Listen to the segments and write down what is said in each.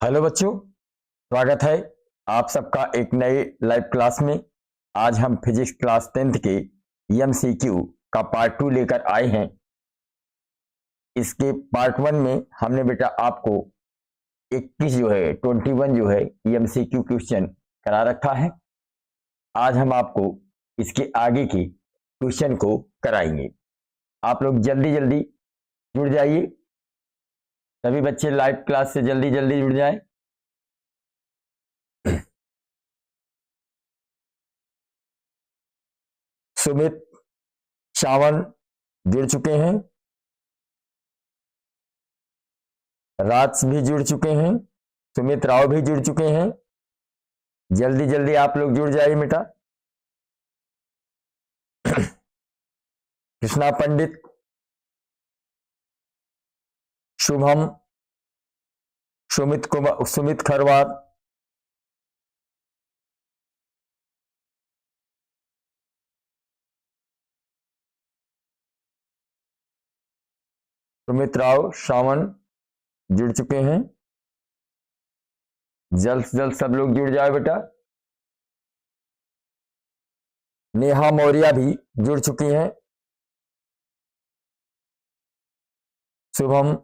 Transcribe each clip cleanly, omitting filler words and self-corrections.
Hello बच्चों, स्वागत है आप सबका एक नए लाइव क्लास में। आज हम फिजिक्स क्लास 10th के एमसीक्यू का पार्ट 2 लेकर आए हैं। इसके पार्ट 1 में हमने बेटा आपको 21 जो है 21 जो है एमसीक्यू क्वेश्चन करा रखा है। आज हम आपको इसके आगे के क्वेश्चन को कराएंगे। आप लोग जल्दी जल्दी जुड़ जाइए, सभी बच्चे लाइव क्लास से जल्दी जल्दी जुड़ जाएं। सुमित सावन जुड़ चुके हैं, राज भी जुड़ चुके हैं, सुमित राव भी जुड़ चुके हैं। जल्दी जल्दी आप लोग जुड़ जाइए बेटा। कृष्णा पंडित, शुभम, सुमित खरवार, सुमित राव, सावन जुड़ चुके हैं। जल्द से जल्द सब लोग जुड़ जाए बेटा। नेहा मौर्य भी जुड़ चुकी हैं। शुभम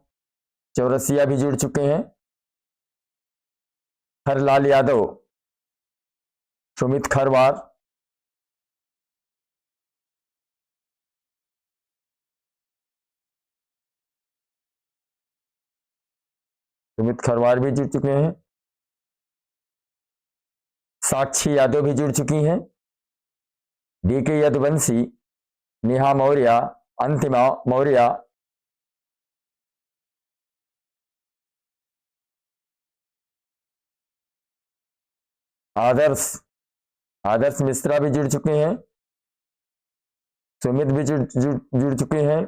चौरसिया भी जुड़ चुके हैं। हरलाल यादव, सुमित खरवार, सुमित खरवार भी जुड़ चुके हैं। साक्षी यादव भी जुड़ चुकी हैं। डीके यदुवंशी, नेहा मौर्य, अंतिमा मौर्य, आदर्श मिश्रा भी जुड़ चुके हैं। सुमित भी जुड़ चुके हैं।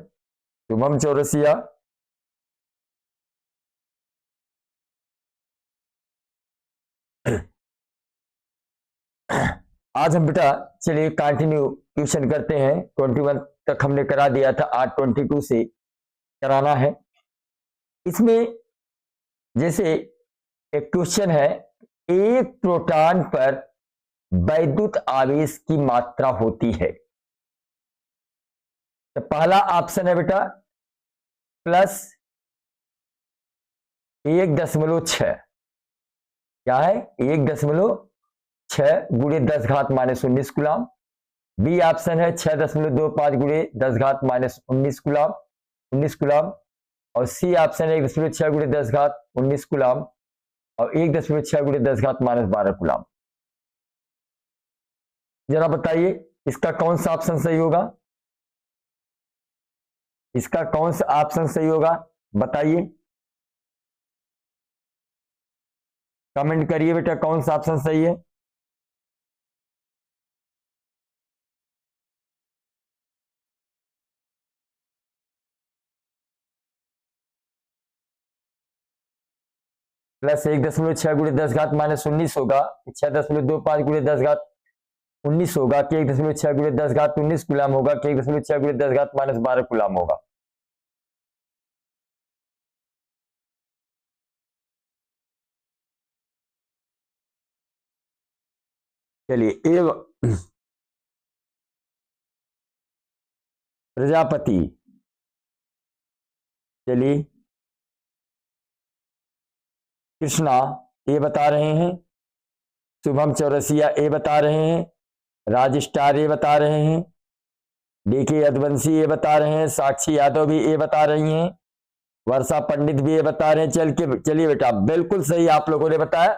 शुभम चौरसिया, आज हम बेटा चलिए कंटिन्यू ट्यूशन करते हैं। 21 तक हमने करा दिया था, आज 22 से कराना है। इसमें जैसे एक क्वेश्चन है, एक प्रोटॉन पर वैद्युत आवेश की मात्रा होती है। तो पहला ऑप्शन है बेटा +1.6, क्या है 1.6 गुणे 10 घात -19 कूलम। बी ऑप्शन है 6.25 गुणे 10 घात -19 कूलम, 19 कूलम। और सी ऑप्शन है 1.6 गुणे 10 घात 19 कूलम और 1.6 गुणे 10 घात -12 कूलम। जरा बताइए इसका कौन सा ऑप्शन सही होगा, इसका कौन सा ऑप्शन सही होगा बताइए, कमेंट करिए बेटा कौन सा ऑप्शन सही है। +1.6 गुणे 10 घात -19 होगा, 6.25 गुणे 10 घात 19 होगा कि 1.6 गुणे 10 घात 19 कूलम होगा कि 1.6 गुणे 10 घात -12 कूलम होगा। चलिए प्रजापति, चलिए कृष्णा ए बता रहे हैं, शुभम चौरसिया ए बता रहे हैं, राज स्टार ए बता रहे हैं, डीके यदुवंशी ए बता रहे हैं, साक्षी यादव भी ए बता रही हैं, वर्षा पंडित भी ए बता रहे हैं। चलिए बेटा बिल्कुल सही आप लोगों ने बताया,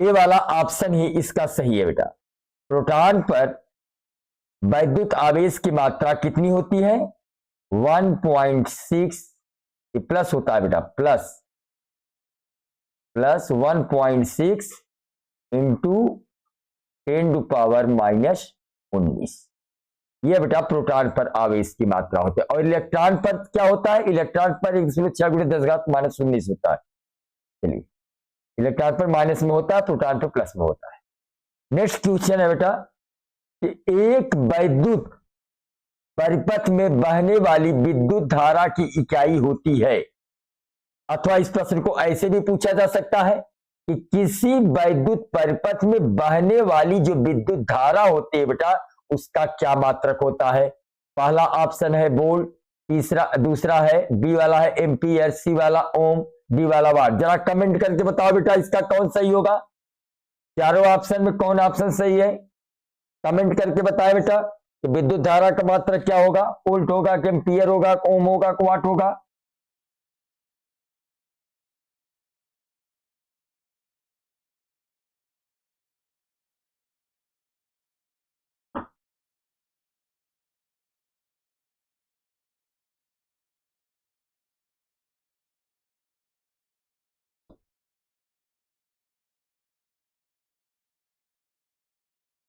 ये वाला ऑप्शन ही इसका सही है बेटा। प्रोटॉन पर वैद्युत आवेश की मात्रा कितनी होती है 1.6 प्लस होता है बेटा, प्लस 1.6 इंटू 10⁻⁻19, यह बेटा प्रोटॉन पर आवेश की मात्रा होती है। और इलेक्ट्रॉन पर क्या होता है, इलेक्ट्रॉन पर 1/6 गुणे 10 घात -19 होता है। चलिए इलेक्ट्रॉन पर माइनस में होता है, प्रोटॉन पर प्लस में होता है। नेक्स्ट क्वेश्चन है बेटा कि एक वैद्युत परिपथ में बहने वाली विद्युत धारा की इकाई होती है अथवा इस प्रश्न को ऐसे भी पूछा जा सकता है कि किसी वैद्युत परिपथ में बहने वाली जो विद्युत धारा होती है बेटा, उसका क्या मात्रक होता है। पहला ऑप्शन है वोल्ट, दूसरा है बी वाला है एम्पियर, सी वाला ओम, डी वाला वाट। जरा कमेंट करके बताओ बेटा इसका कौन सही होगा। चारों ऑप्शन में कौन ऑप्शन सही है, कमेंट करके बताए बेटा कि विद्युत धारा का मात्रक क्या होगा, वोल्ट होगा कि एम्पियर होगा, ओम होगा, वाट होगा।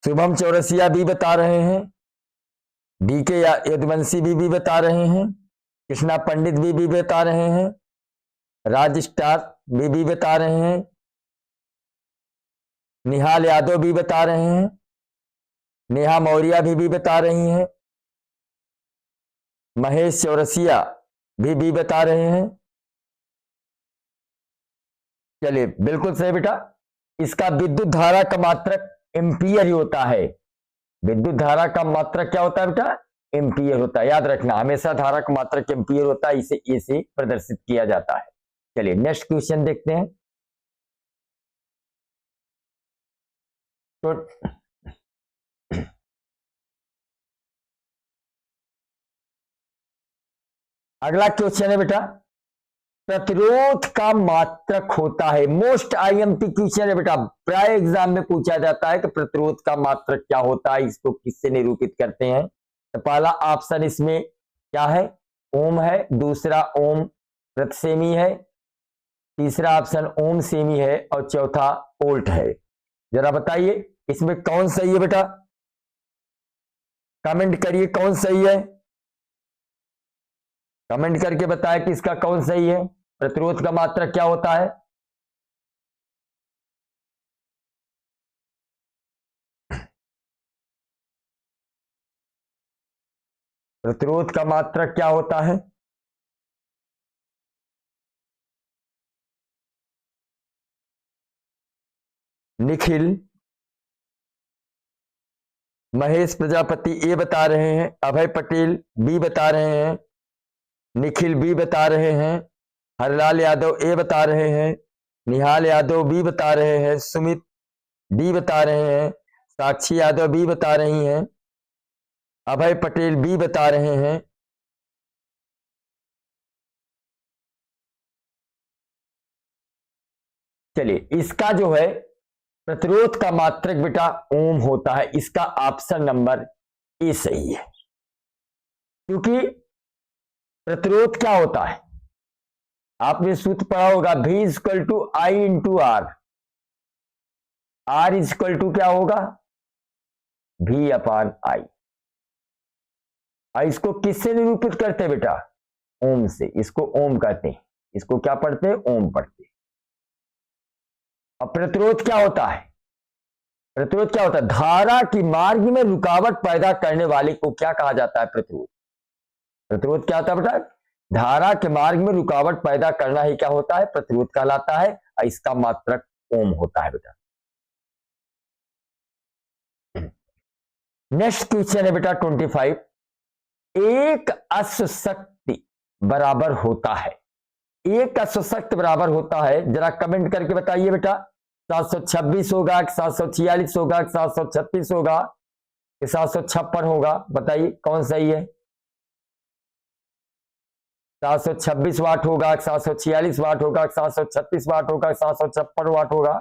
शुभम चौरसिया भी बता रहे हैं, बीके यदुवंशी भी बता रहे हैं, कृष्णा पंडित भी बता रहे हैं, राज स्टार भी बता रहे हैं, निहाल यादव भी बता रहे हैं, नेहा मौर्य भी बता रही हैं, महेश चौरसिया भी बता रहे हैं। चलिए बिल्कुल सही बेटा, इसका विद्युत धारा का मात्रक एम्पियर ही होता है। विद्युत धारा का मात्रक क्या होता है बेटा, एम्पियर होता है। याद रखना हमेशा धारा का मात्रक एम्पियर होता है, इसे ऐसे प्रदर्शित किया जाता है। चलिए नेक्स्ट क्वेश्चन देखते हैं। तो अगला क्वेश्चन है बेटा, प्रतिरोध का मात्रक होता है। मोस्ट आईएमपी क्वेश्चन है बेटा, प्राय एग्जाम में पूछा जाता है कि प्रतिरोध का मात्रक क्या होता है, इसको किससे निरूपित करते हैं। तो पहला ऑप्शन इसमें क्या है, ओम है, दूसरा ओम प्रति सेमी है, तीसरा ऑप्शन ओम सेमी है और चौथा वोल्ट है। जरा बताइए इसमें कौन सही है बेटा, कमेंट करिए कौन सही है, कमेंट करके बताएं कि इसका कौन सही है, प्रतिरोध का मात्रक क्या होता है। प्रतिरोध का मात्रक क्या होता है, निखिल महेश प्रजापति ए बता रहे हैं, अभय पटेल बी बता रहे हैं, निखिल बी बता रहे हैं, हरलाल यादव ए बता रहे हैं, निहाल यादव बी बता रहे हैं, सुमित डी बता रहे हैं, साक्षी यादव बी बता रही हैं, अभय पटेल बी बता रहे हैं। चलिए इसका जो है प्रतिरोध का मात्रक बेटा ओम होता है, इसका ऑप्शन नंबर ए सही है। क्योंकि प्रतिरोध क्या होता है, आपने सूत्र पढ़ा होगा, V equal to I into R, R equal to क्या होगा, V अपान आई। इसको किससे निरूपित करते हैं बेटा, ओम से, इसको ओम कहते हैं, इसको क्या पढ़ते हैं, ओम पढ़ते हैं। अब प्रतिरोध क्या होता है, प्रतिरोध क्या होता है, धारा की मार्ग में रुकावट पैदा करने वाले को क्या कहा जाता है, प्रतिरोध। प्रतिरोध क्या होता है बेटा, धारा के मार्ग में रुकावट पैदा करना ही क्या होता है, प्रतिरोध कहलाता है, और इसका मात्रक ओम होता है बेटा। नेक्स्ट क्वेश्चन है बेटा 25, एक अश्वशक्ति बराबर होता है, एक अश्वशक्ति बराबर होता है, जरा कमेंट करके बताइए बेटा, 726 होगा कि 746 होगा कि 736 होगा कि 756 होगा, बताइए कौन सही है। 726 वाट होगा कि 746 वाट होगा कि 736 वाट होगा कि 756 वाट होगा,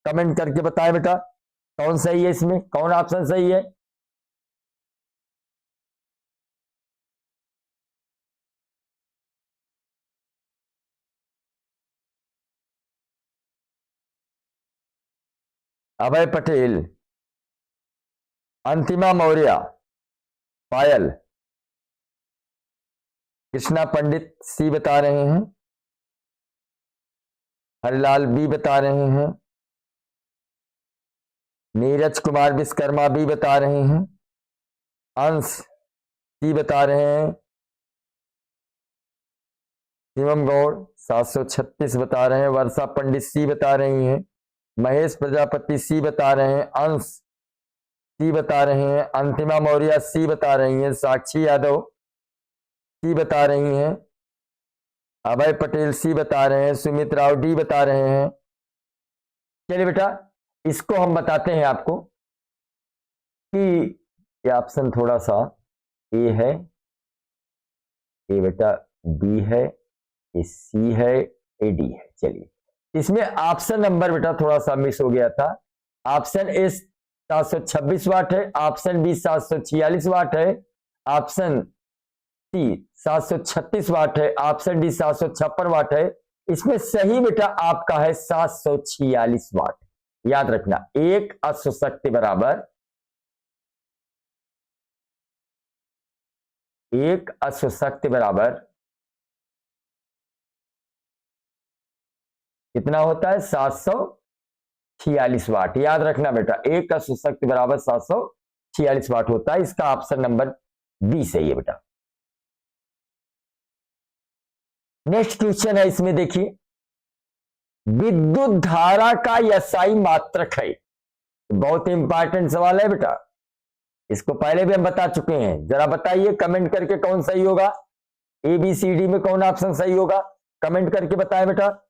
कमेंट करके बताएं बेटा कौन सही है, इसमें कौन ऑप्शन सही है। अभय पटेल, अंतिमा मौर्य, पायल, कृष्णा पंडित सी बता रहे हैं, हरिलाल बी बता रहे हैं, नीरज कुमार विश्वकर्मा भी बता रहे हैं, अंश सी बता रहे हैं, शिवम गौड़ 736 बता रहे हैं, वर्षा पंडित सी बता रही हैं, महेश प्रजापति सी बता रहे हैं, अंश सी बता रहे हैं, अंतिमा मौर्य सी बता रही हैं, साक्षी यादव सी बता रही हैं, अभय पटेल सी बता रहे हैं, सुमित राव डी बता रहे हैं। चलिए बेटा इसको हम बताते हैं आपको कि ये ऑप्शन थोड़ा सा ए है, ए बेटा बी है, ए सी है, ए डी है। चलिए इसमें ऑप्शन नंबर बेटा थोड़ा सा मिस हो गया था। ऑप्शन ए 726 वाट है, ऑप्शन बी 746 वाट है, ऑप्शन सी 736 वाट है, ऑप्शन डी 756 वाट है। इसमें सही बेटा आपका है 746 वाट। याद रखना एक अश्व शक्ति बराबर कितना होता है 746 वाट। याद रखना बेटा एक अश्व शक्ति बराबर 746 वाट होता है। इसका ऑप्शन नंबर बी सही है बेटा। नेक्स्ट क्वेश्चन है, इसमें देखिए विद्युत धारा का एसआई मात्रक है। बहुत इंपॉर्टेंट सवाल है बेटा, इसको पहले भी हम बता चुके हैं। जरा बताइए कमेंट करके कौन सही होगा, ए बी सी डी में कौन ऑप्शन सही होगा, कमेंट करके बताएं बेटा।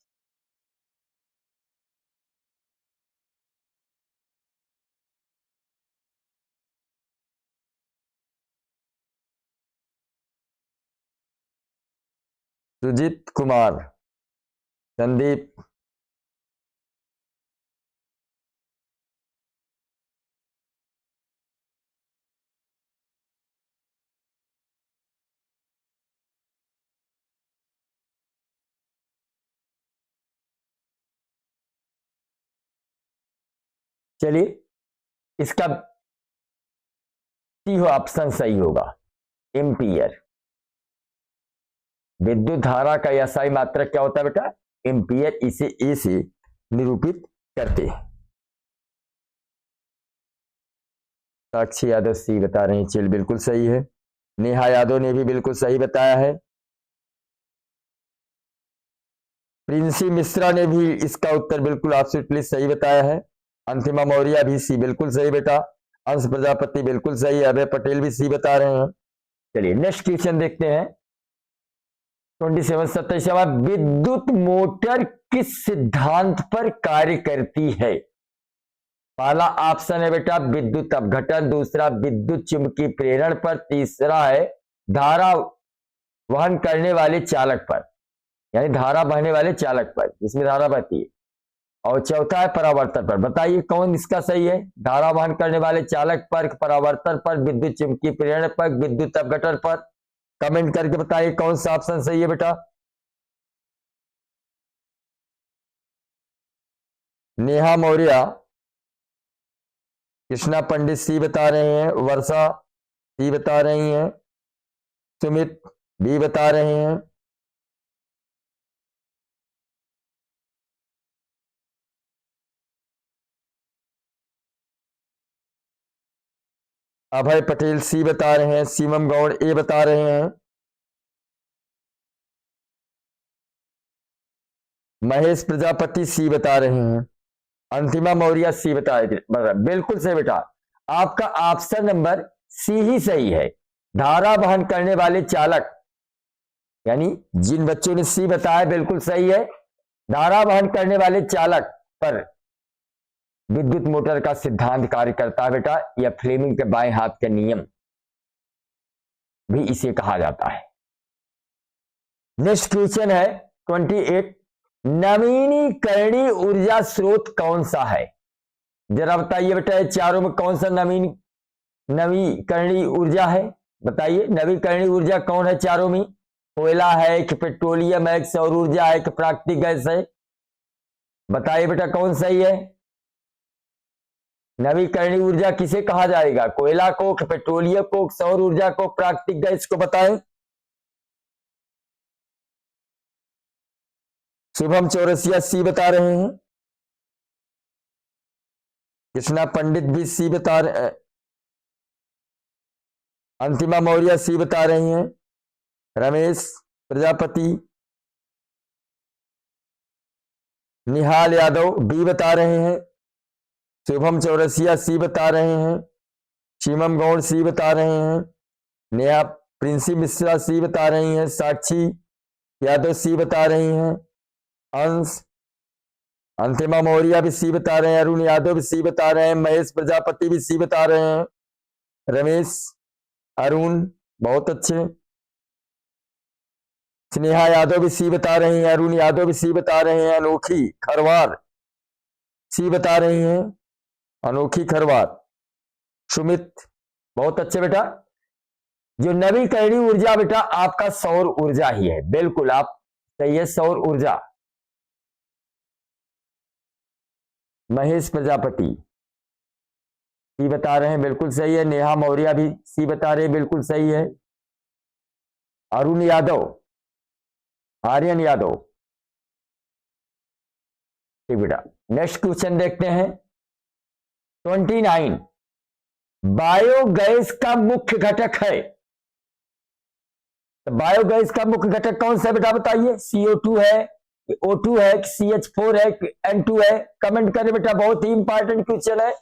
सुजीत कुमार, संदीप, चलिए इसका सी हो ऑप्शन सही होगा, एम्पियर। विद्युत धारा का एसआई मात्रक क्या होता है बेटा, एम्पियर। इसे ए से निरूपित करते हैं। साक्षी यादव सी बता रहे हैं, चिल बिल्कुल सही है। नेहा यादव ने भी बिल्कुल सही बताया है। प्रिंसी मिश्रा ने भी इसका उत्तर बिल्कुल एब्सोल्युटली सही बताया है। अंतिमा मौर्य भी सी बिल्कुल सही बेटा। अंश प्रजापति बिल्कुल सही है। अभय पटेल भी सी बता रहे हैं। चलिए नेक्स्ट क्वेश्चन देखते हैं 27 विद्युत मोटर किस सिद्धांत पर कार्य करती है। पहला ऑप्शन है बेटा विद्युत अपघटन, दूसरा विद्युत चुंबकीय प्रेरण पर, तीसरा है धारा वहन करने वाले चालक पर, यानी धारा बहने वाले चालक पर जिसमें धारा बहती है, और चौथा है परावर्तन पर। बताइए कौन इसका सही है, धारा वहन करने वाले चालक पर, परावर्तन पर, विद्युत चुंबकीय प्रेरण पर, विद्युत अपघटन पर। कमेंट करके बताइए कौन सा ऑप्शन सही है बेटा। नेहा मौर्य, कृष्णा पंडित सी बता रहे हैं, वर्षा सी बता रही हैं, सुमित बी बता रहे हैं, अभय पटेल सी बता रहे हैं, शिवम गौड़ ए बता रहे हैं, महेश प्रजापति सी बता रहे हैं, अंतिमा मौर्य सी बता रहे। बिल्कुल सही बेटा, आपका ऑप्शन नंबर सी ही सही है। धारा वहन करने वाले चालक, यानी जिन बच्चों ने सी बताया बिल्कुल सही है। धारा वहन करने वाले चालक पर विद्युत मोटर का सिद्धांत कार्य करता है बेटा, या फ्लेमिंग के बाएं हाथ का नियम भी इसे कहा जाता है। नेक्स्ट क्वेश्चन है 28 नवीनीकरणीय ऊर्जा स्रोत कौन सा है। जरा बताइए बेटा चारों में कौन सा नवीकरणीय ऊर्जा है। बताइए नवीकरणीय ऊर्जा कौन है चारों में। कोयला है कि पेट्रोलियम है कि सौर ऊर्जा है कि प्राकृतिक गैस है। बताइए बेटा कौन सही है। नवीकरणीय ऊर्जा किसे कहा जाएगा, कोयला को, पेट्रोलियम को, सौर ऊर्जा को, प्राकृतिक गैस को। बताएं। शुभम चौरसिया सी बता रहे हैं, कृष्णा पंडित भी सी बता रहे हैं, अंतिमा मौर्य सी बता रही हैं, रमेश प्रजापति निहाल यादव बी बता रहे हैं, शुभम चौरसिया सी बता रहे हैं, शिवम गौड़ सी बता रहे हैं, नेहा प्रिंसी मिश्रा सी बता रही हैं, साक्षी यादव सी बता रही हैं, अंश अंतिमा मौर्य भी सी बता रहे हैं, अरुण यादव भी सी बता रहे हैं, महेश प्रजापति भी सी बता रहे हैं, रमेश अरुण बहुत अच्छे, स्नेहा यादव भी सी बता रही हैं, अरुण यादव भी सी बता रहे हैं, अनोखी खरवार सी बता रही हैं, अनोखी खरवार, सुमित बहुत अच्छे बेटा। जो नवीकरणीय ऊर्जा बेटा आपका सौर ऊर्जा ही है, बिल्कुल आप सही है, सौर ऊर्जा। महेश प्रजापति सी बता रहे हैं, बिल्कुल सही है। नेहा मौर्य भी सी बता रहे हैं, बिल्कुल सही है। अरुण यादव, आर्यन यादव, ठीक बेटा। नेक्स्ट क्वेश्चन देखते हैं 29, बायोगैस का मुख्य घटक है, तो बायोगैस का मुख्य घटक कौन सा बेटा बताइए? CO2 है, O2 है, CH4 है, N2 है? कमेंट करें बेटा, बहुत ही इंपॉर्टेंट क्वेश्चन है,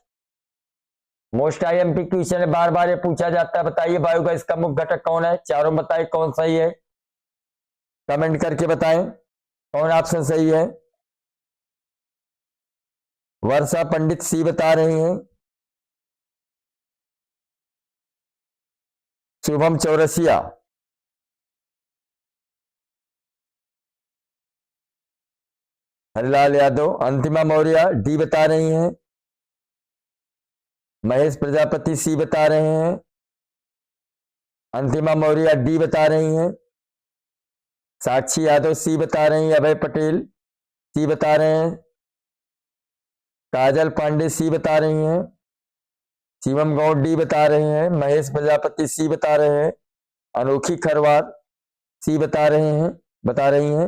मोस्ट IMP क्वेश्चन है, बार बार ये पूछा जाता है। बताइए बायोगैस का मुख्य घटक कौन है? चारों बताइए कौन सही है, कमेंट करके बताएं कौन ऑप्शन सही है। वर्षा पंडित सी बता रही हैं, शुभम चौरसिया, हरिलाल यादव, अंतिमा मौर्य डी बता रही हैं, महेश प्रजापति सी बता रहे हैं, अंतिमा मौर्य डी बता रही हैं, साक्षी यादव सी बता रही हैं, अभय पटेल सी बता रहे हैं, काजल पांडे सी बता रही हैं, शिवम गौड़ डी बता रहे हैं, महेश प्रजापति सी बता रहे हैं, अनोखी खरवार सी बता रहे हैं, बता रही हैं,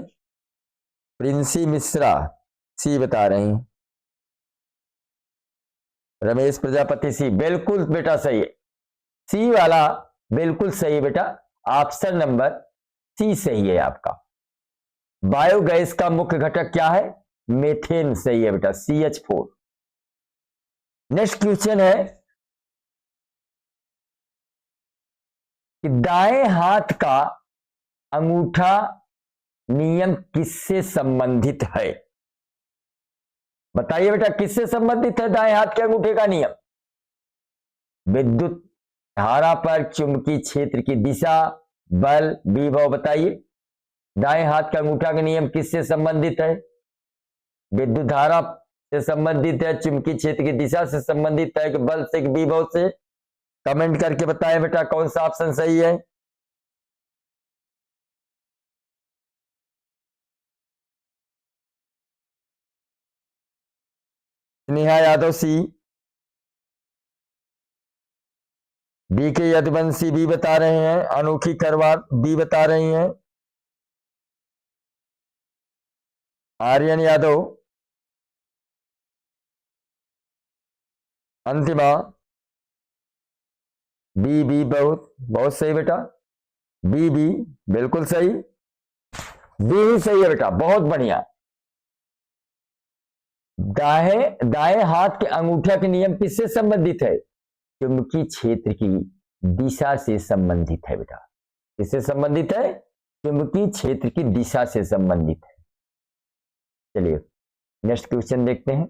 प्रिंसी मिश्रा सी बता रही हैं, रमेश प्रजापति सी, बिल्कुल बेटा सही है, सी वाला बिल्कुल सही है बेटा, ऑप्शन नंबर सी सही है आपका। बायोगैस का मुख्य घटक क्या है? मेथेन सही है बेटा, CH4। नेक्स्ट क्वेश्चन है कि दाएं हाथ का अंगूठा नियम किससे संबंधित है? बताइए बेटा किससे संबंधित है दाएं हाथ के अंगूठे का नियम? विद्युत धारा पर चुंबकीय क्षेत्र की दिशा, बल, विभव। बताइए दाएं हाथ का अंगूठा का नियम किससे संबंधित है? विद्युत धारा से संबंधित है, चुंबकीय क्षेत्र की दिशा से संबंधित है, कि बल से, कि विभव से? कमेंट करके बताएं बेटा कौन सा ऑप्शन सही है। स्नेहा यादव सी, BK यदुवंशी बी बता रहे हैं, अनोखी खरवार बी बता रही हैं, आर्यन यादव, अंतिमा बी बी, बहुत बहुत सही बेटा, बी बी बिल्कुल सही, बी ही सही है बेटा, बहुत बढ़िया। दाएं हाथ के अंगूठा के नियम किससे संबंधित है? चुंबकीय क्षेत्र की दिशा से संबंधित है बेटा, किससे संबंधित है? चुंबकीय क्षेत्र की दिशा से संबंधित है। चलिए नेक्स्ट क्वेश्चन देखते हैं।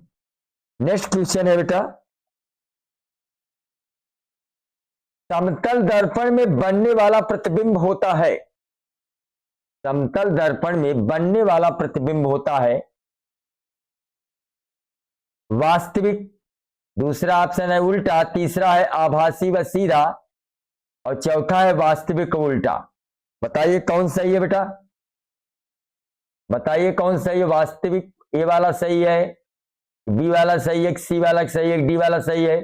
नेक्स्ट क्वेश्चन है बेटा, समतल दर्पण में बनने वाला प्रतिबिंब होता है, समतल दर्पण में बनने वाला प्रतिबिंब होता है वास्तविक, दूसरा ऑप्शन है उल्टा, तीसरा है आभासी व सीधा, और चौथा है वास्तविक उल्टा। बताइए कौन सही है बेटा, बताइए कौन सही है? वास्तविक ए वाला सही है, बी वाला सही है, सी वाला सही है, डी वाला सही है?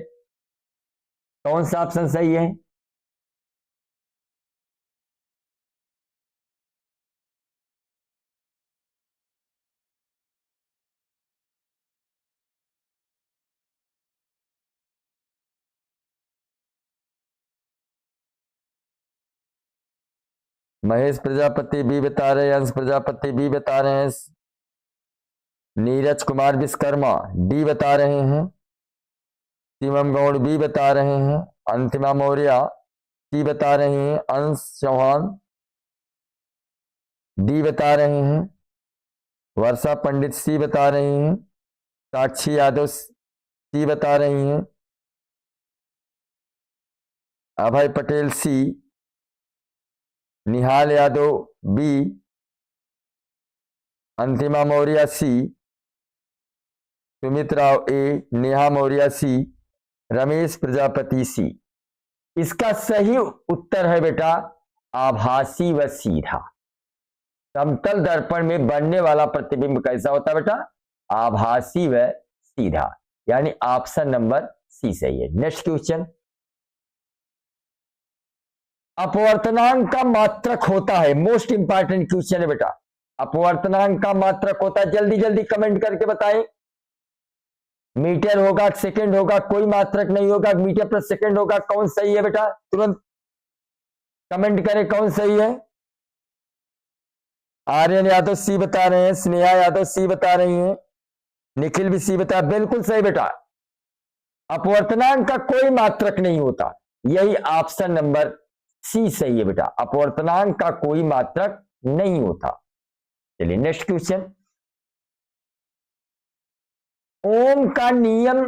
कौन सा ऑप्शन सही है? महेश प्रजापति बी बता रहे हैं, अंश प्रजापति बी बता रहे हैं, नीरज कुमार विश्वकर्मा डी बता रहे हैं, शिवम गौड़ बी बता रहे हैं, अंतिमा मौर्य सी बता रहे हैं, अंश चौहान डी बता रहे हैं, वर्षा पंडित सी बता रही हैं, साक्षी यादव सी बता रही हैं, अभय पटेल सी, निहाल यादव बी, अंतिमा मौर्य सी, सुमित राव ए, नेहा मौर्य सी, रमेश प्रजापति सी। इसका सही उत्तर है बेटा आभासी व सीधा। समतल दर्पण में बनने वाला प्रतिबिंब कैसा होता है बेटा? आभासी व सीधा, यानी ऑप्शन नंबर सी सही है। नेक्स्ट क्वेश्चन, अपवर्तनांक का मात्रक होता है, मोस्ट इंपॉर्टेंट क्वेश्चन है बेटा। अपवर्तनांक का मात्रक होता है, जल्दी जल्दी कमेंट करके बताएं। मीटर होगा, सेकंड होगा, कोई मात्रक नहीं होगा, मीटर पर सेकंड होगा, कौन सही है बेटा? तुरंत कमेंट करें कौन सही है। आर्यन यादव सी बता रहे हैं, स्नेहा यादव सी बता रही हैं, निखिल भी सी बता, बिल्कुल सही बेटा। अपवर्तनांक का कोई मात्रक नहीं होता, यही ऑप्शन नंबर सी सही है बेटा। अपवर्तनांक का कोई मात्रक नहीं होता। चलिए नेक्स्ट क्वेश्चन, ओम का नियम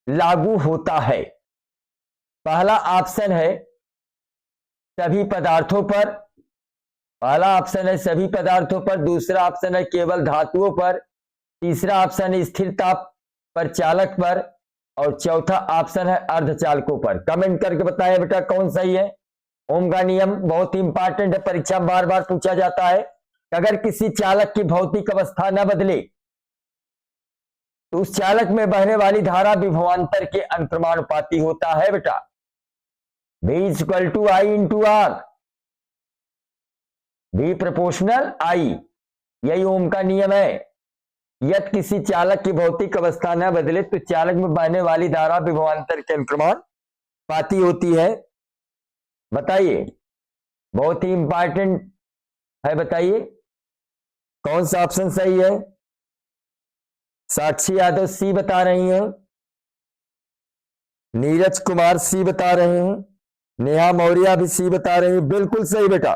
लागू होता है। पहला ऑप्शन है सभी पदार्थों पर, पहला ऑप्शन है सभी पदार्थों पर, दूसरा ऑप्शन है केवल धातुओं पर, तीसरा ऑप्शन है स्थिर ताप पर चालक पर, और चौथा ऑप्शन है अर्धचालकों पर। कमेंट करके बताएं बेटा कौन सही है। ओम का नियम बहुत ही इंपॉर्टेंट है, परीक्षा बार बार पूछा जाता है। अगर किसी चालक की भौतिक अवस्था न बदले तो उस चालक में बहने वाली धारा विभवांतर के अंतर्मानुपाती होता है बेटा। V equal to I into R, V proportional I, यही ओम का नियम है। यदि किसी चालक की भौतिक अवस्था न बदले तो चालक में बहने वाली धारा विभवांतर के अंतर्मानुपाती होती है। बताइए, बहुत ही इंपॉर्टेंट है, बताइए कौन सा ऑप्शन सही है। साक्षी यादव सी बता रही हैं, नीरज कुमार सी बता रहे हैं, नेहा मौर्य भी सी बता रही हैं, बिल्कुल सही बेटा।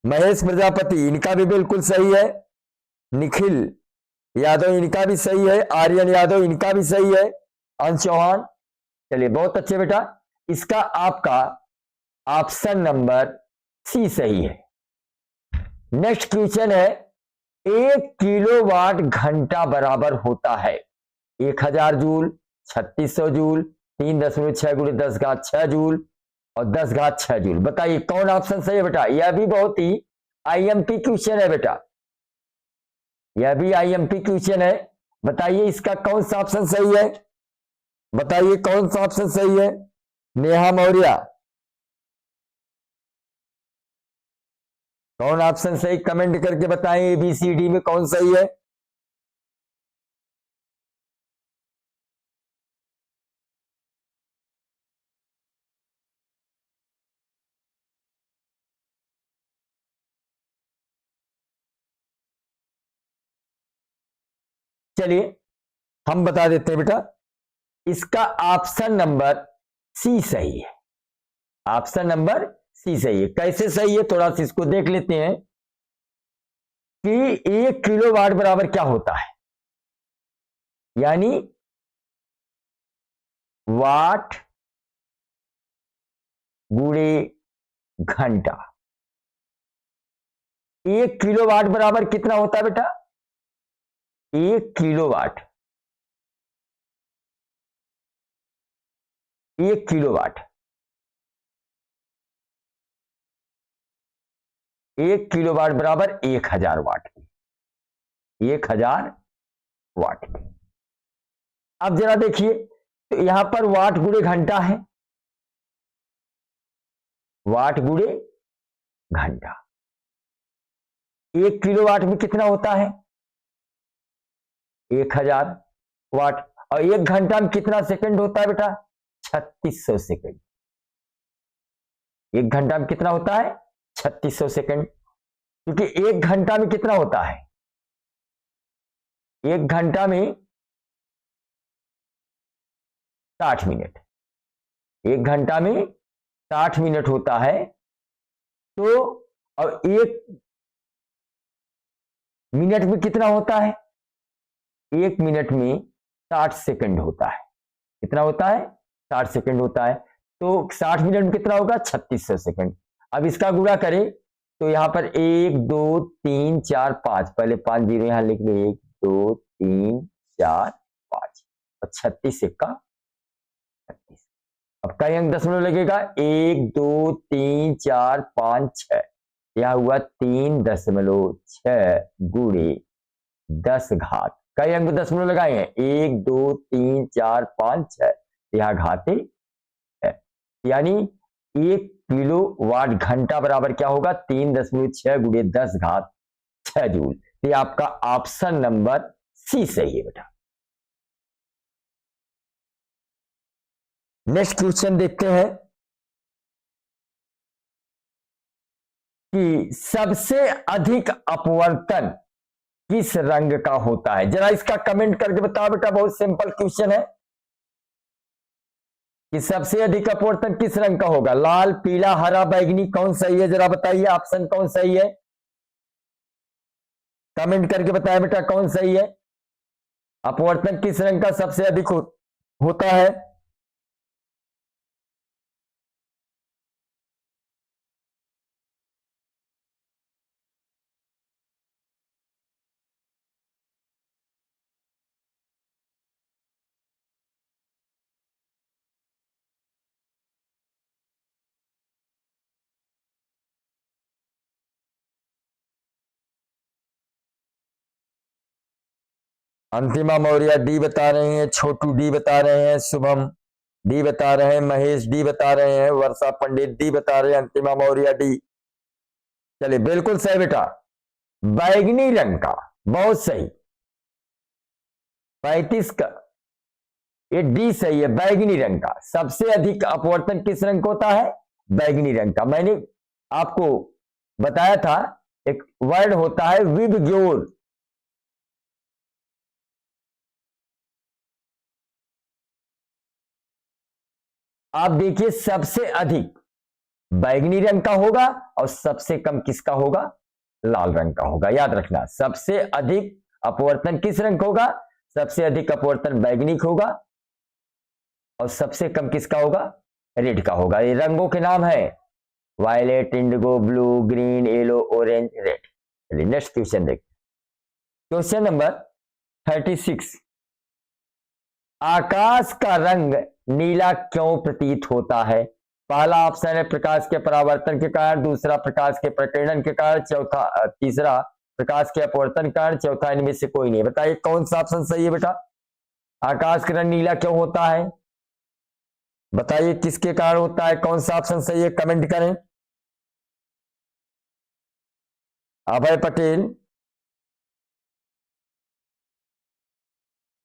महेश प्रजापति इनका भी बिल्कुल सही है, निखिल यादव इनका भी सही है, आर्यन यादव इनका भी सही है, अंश चौहान। चलिए बहुत अच्छे बेटा, इसका आपका ऑप्शन नंबर सी सही है। नेक्स्ट क्वेश्चन है, 1 किलोवाट घंटा बराबर होता है 1000 जूल, 3600 जूल, 3.6 × 10⁻6 जूल और 10⁻6 जूल। बताइए कौन ऑप्शन सही है बेटा? यह भी बहुत ही आईएमपी क्वेश्चन है बेटा, यह भी आईएमपी क्वेश्चन है। बताइए इसका कौन सा ऑप्शन सही है, बताइए कौन सा ऑप्शन सही है। नेहा मौर्य कौन ऑप्शन सही, कमेंट करके बताएं ABCD में कौन सही है। चलिए हम बता देते हैं बेटा, इसका ऑप्शन नंबर सी सही है। ऑप्शन नंबर सी सही है। कैसे सही है थोड़ा सा इसको देख लेते हैं कि 1 किलोवाट बराबर क्या होता है, यानी वाट गुणे घंटा। 1 किलोवाट बराबर कितना होता है बेटा? 1 किलोवाट, 1 किलोवाट, 1 किलोवाट बराबर 1000 वाट की, 1000 वाट की। अब जरा देखिए, तो यहां पर वाट गुणे घंटा है, वाट गुणे घंटा। 1 किलोवाट में कितना होता है? 1000 वाट। और 1 घंटा में कितना सेकंड होता है बेटा? 3600 सेकंड। 1 घंटा में कितना होता है? 3600 सेकंड। क्योंकि 1 घंटा में कितना होता है? 1 घंटा में 60 मिनट, 1 घंटा में 60 मिनट होता है। तो अब 1 मिनट में कितना होता है? 1 मिनट में 60 सेकंड होता है। कितना होता है? 60 सेकंड होता है। तो 60 मिनट में कितना होगा? 3600 सेकंड। अब इसका गुणा करें तो यहां पर 1 2 3 4 5, पहले 5 जीरो यहां लिख लो, 1 2 3 4 5 और 36 का 36। अब कई अंक दशमलव लगेगा, 1 2 3 4 5 6, यह हुआ 3.6 गुणे 10 घात। कई अंक दशमलव लगाए हैं, 1 2 3 4 5 6, यह घाते है, यानी 1 किलो वाट घंटा बराबर क्या होगा? 3.6 गुणे 10 घात 6 जूल। ये आपका ऑप्शन नंबर सी सही है बेटा। नेक्स्ट क्वेश्चन देखते हैं कि सबसे अधिक अपवर्तन किस रंग का होता है? जरा इसका कमेंट करके बताओ बेटा, बहुत सिंपल क्वेश्चन है कि सबसे अधिक अपवर्तन किस रंग का होगा? लाल, पीला, हरा, बैगनी, कौन सही है? जरा बताइए ऑप्शन कौन सही है, कमेंट करके बताया बेटा कौन सही है। अपवर्तन किस रंग का सबसे अधिक होता है? अंतिमा मौर्य डी बता रहे हैं, छोटू डी बता रहे हैं, शुभम डी बता रहे हैं, महेश डी बता रहे हैं, वर्षा पंडित डी बता रहे हैं, अंतिमा मौर्य डी। चलिए बिल्कुल सही बेटा, बैगनी रंग का, बहुत सही, 35 का, ये डी सही है। बैगनी रंग का सबसे अधिक अपवर्तन किस रंग का होता है? बैगनी रंग का। मैंने आपको बताया था एक वर्ड होता है विबग्योर, आप देखिए सबसे अधिक बैगनी रंग का होगा और सबसे कम किसका होगा? लाल रंग का होगा। याद रखना, सबसे अधिक अपवर्तन किस रंग का होगा? सबसे अधिक अपवर्तन बैगनी का होगा और सबसे कम किसका होगा? रेड का होगा। ये रंगों के नाम है violet, indigo, blue, green, yellow, orange, red. चलिए नेक्स्ट क्वेश्चन देखते। क्वेश्चन नंबर 36, आकाश का रंग नीला क्यों प्रतीत होता है? पहला ऑप्शन है प्रकाश के परावर्तन के कारण, दूसरा प्रकाश के प्रकीर्णन के कारण, चौथा तीसरा प्रकाश के अपवर्तन के कारण, चौथा इनमें से कोई नहीं। बताइए कौन सा ऑप्शन सही है बेटा? आकाश का रंग नीला क्यों होता है? बताइए किसके कारण होता है, कौन सा ऑप्शन सही है, कमेंट करें। अभय पटेल,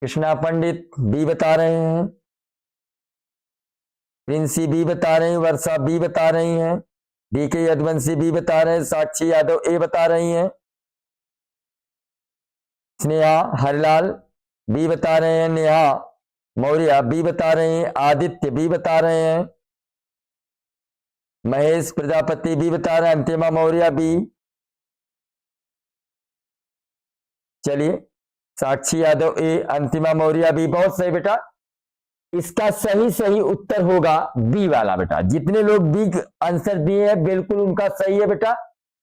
कृष्णा पंडित बी बता रहे हैं, प्रिंसी बी बता रही हैं, वर्षा बी बता रही हैं, डीके यदवंशी बी बता रहे हैं, साक्षी यादव ए बता रही हैं, स्नेहा हरिलाल बी बता रहे हैं, नेहा मौर्य बी बता रहे हैं, आदित्य बी बता रहे हैं, महेश प्रजापति बी बता रहे हैं, अंतिमा मौर्य बी। चलिए साक्षी यादव ए, अंतिमा मौर्य बी, बहुत सही बेटा। इसका सही उत्तर होगा बी वाला बेटा। जितने लोग बी आंसर दिए हैं बिल्कुल उनका सही है बेटा।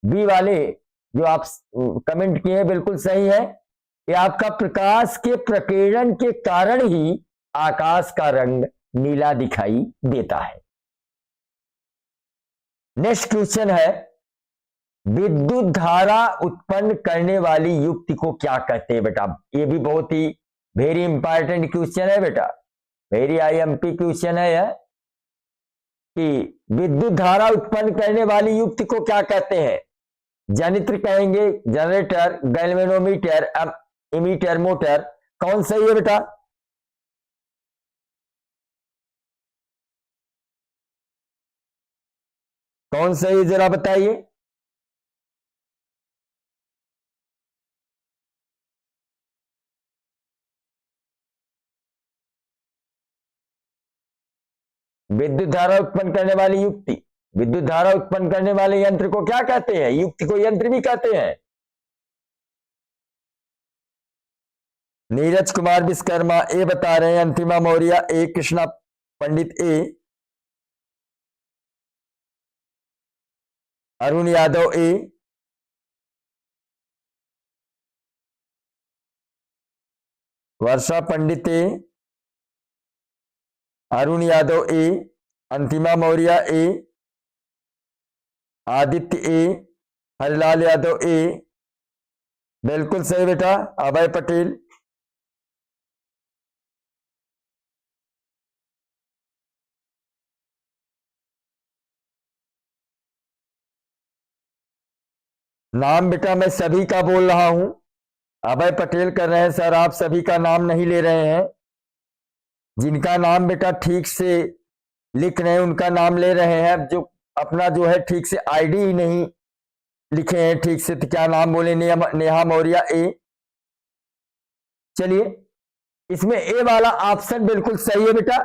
बी वाले जो आप कमेंट किए हैं बिल्कुल सही है। ये आपका प्रकाश के प्रकीर्णन के कारण ही आकाश का रंग नीला दिखाई देता है। नेक्स्ट क्वेश्चन है, विद्युत धारा उत्पन्न करने वाली युक्ति को क्या कहते हैं बेटा? ये भी बहुत ही वेरी इंपॉर्टेंट क्वेश्चन है बेटा, वेरी आईएमपी क्वेश्चन है यह कि विद्युत धारा उत्पन्न करने वाली युक्ति को क्या कहते हैं? जनित्र कहेंगे, जनरेटर, गैल्वेनोमीटर, इमीटर, मोटर, कौन सही है बेटा? कौन सही है जरा बताइए। विद्युत धारा उत्पन्न करने वाली युक्ति, विद्युत धारा उत्पन्न करने वाले यंत्र को क्या कहते हैं? युक्ति को यंत्र भी कहते हैं। नीरज कुमार विश्वकर्मा ए बता रहे हैं, अंतिमा मौर्य ए, कृष्णा पंडित ए, अरुण यादव ए, वर्षा पंडित ए, अरुण यादव ए, अंतिमा मौर्य ए, आदित्य ए, हरिलाल यादव ए, बिल्कुल सही बेटा। अभय पटेल, नाम बेटा मैं सभी का बोल रहा हूं। अभय पटेल कर रहे हैं सर, आप सभी का नाम नहीं ले रहे हैं। जिनका नाम बेटा ठीक से लिख रहे हैं उनका नाम ले रहे हैं। जो अपना जो है ठीक से आईडी ही नहीं लिखे हैं ठीक से, तो क्या नाम बोले? नेहा मौर्य ए। चलिए, इसमें ए वाला ऑप्शन बिल्कुल सही है बेटा।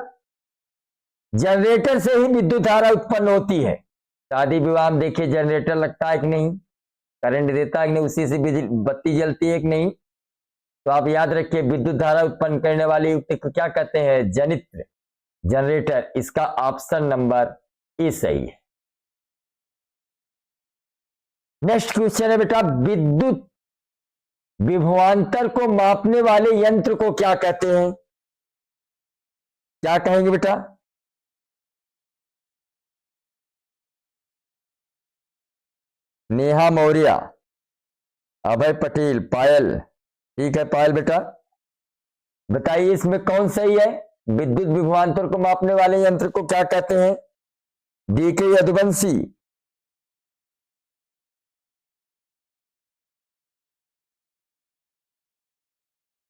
जनरेटर से ही विद्युत धारा उत्पन्न होती है। शादी विवाह में देखिए जनरेटर लगता है कि नहीं, करंट देता है कि नहीं, उसी से बिजली बत्ती जलती है कि नहीं। तो आप याद रखिए, विद्युत धारा उत्पन्न करने वाली युक्ति को क्या कहते हैं? जनित्र, जनरेटर। इसका ऑप्शन नंबर ए सही है। नेक्स्ट क्वेश्चन है बेटा, विद्युत विभवांतर को मापने वाले यंत्र को क्या कहते हैं? क्या कहेंगे बेटा? नेहा मौर्य, अभय पटेल, पायल। ठीक है पायल बेटा, बताइए इसमें कौन सही है? विद्युत विभवांतर को मापने वाले यंत्र को क्या कहते हैं? डीके यदुवंशी,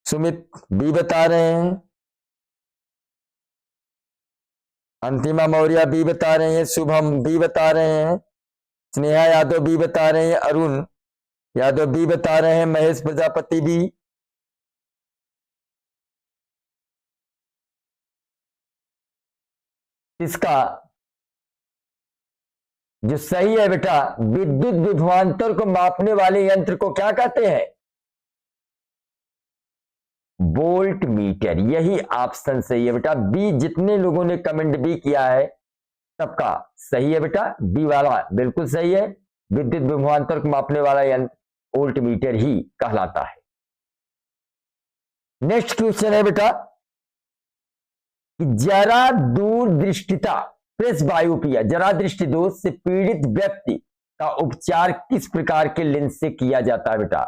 सुमित बी बता रहे हैं, अंतिमा मौर्य बी बता रहे हैं, शुभम बी बता रहे हैं, स्नेहा यादव बी बता रहे हैं, अरुण यादव बी बता रहे हैं, महेश प्रजापति बी। इसका जो सही है बेटा, विद्युत विभवांतर को मापने वाले यंत्र को क्या कहते हैं? Volt meter. यही ऑप्शन सही है बेटा। बी, जितने लोगों ने कमेंट बी किया है सबका सही है बेटा। बी वाला बिल्कुल सही है। विद्युत विभवांतर को मापने वाला यंत्र वोल्ट मीटर ही कहलाता है। नेक्स्ट क्वेश्चन है बेटा, जरा दूरदृष्टिता प्रेसबायोपिया, जरा दृष्टि दोष से पीड़ित व्यक्ति का उपचार किस प्रकार के लेंस से किया जाता है बेटा?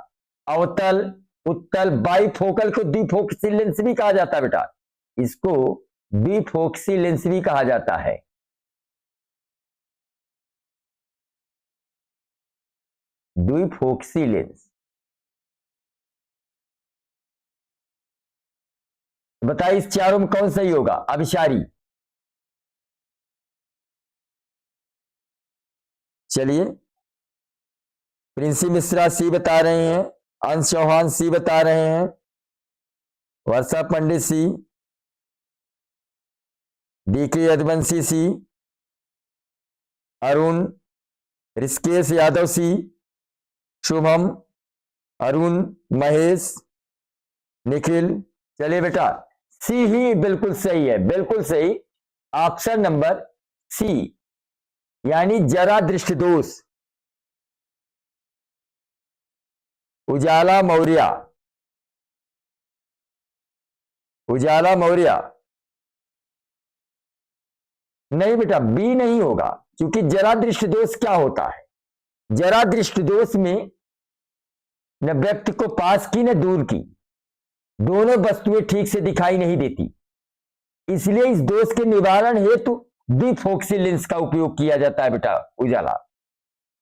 अवतल, उत्तल, बाइफोकल को द्विफोकसी लेंस भी कहा जाता है बेटा। इसको द्विफोकसी लेंस भी कहा जाता है। द्विफोकसी लेंस। बताइए इस चारों में कौन सही होगा? अभिसारी। चलिए, प्रिंसी मिश्रा सी बता रहे हैं, अंश चौहान सी बता रहे हैं, वर्षा पंडित सी, डीके यदुवंशी सी, अरुण, ऋषिकेश यादव सी, शुभम, अरुण, महेश, निखिल। चलिए बेटा, सी ही बिल्कुल सही है, बिल्कुल सही। ऑप्शन नंबर सी, यानी जरा दृष्टि दोष। उजाला मौर्य, उजाला मौर्य। नहीं बेटा, बी नहीं होगा, क्योंकि जरा दृष्टि दोष क्या होता है? जरा दृष्टि दोष में न व्यक्ति को पास की न दूर की, दोनों वस्तुएं ठीक से दिखाई नहीं देती। इसलिए इस दोष के निवारण हेतु द्विफोकसी लेंस का उपयोग किया जाता है बेटा उजाला।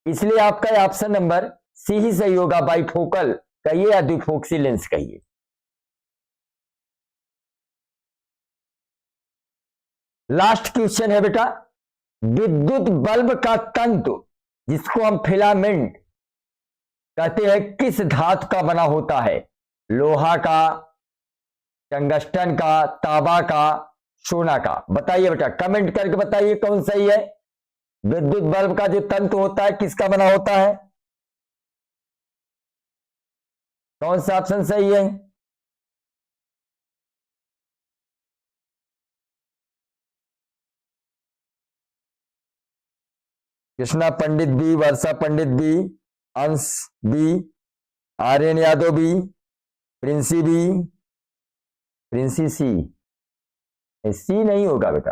इसलिए आपका ऑप्शन नंबर सी ही सही होगा। बाइफोकल कहिए या द्विफोकसी लेंस कहिए। लास्ट क्वेश्चन है बेटा, विद्युत बल्ब का तंतु जिसको हम फिलामेंट कहते हैं किस धातु का बना होता है? लोहा का, टंगस्टन का, तांबा का, सोना का। बताइए बेटा, कमेंट करके बताइए कौन सही है। विद्युत बल्ब का जो तंतु होता है किसका बना होता है? कौन सा ऑप्शन सही है? Krishna Pandit B, Varsha Pandit B, Ansh B, Aryan Yadav B, Princy B, Princy C. C नहीं होगा बेटा।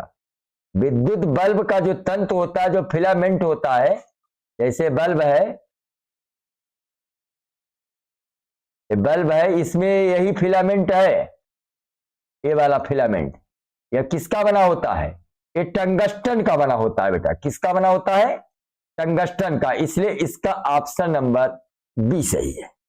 विद्युत बल्ब का जो तंतु होता है, जो फिलामेंट होता है, जैसे बल्ब है, बल्ब है, इसमें यही फिलामेंट है, ये वाला फिलामेंट। यह किसका बना होता है? ये टंगस्टन का बना होता है बेटा। किसका बना होता है? टंगस्टन का। इसलिए इसका ऑप्शन नंबर बी सही है।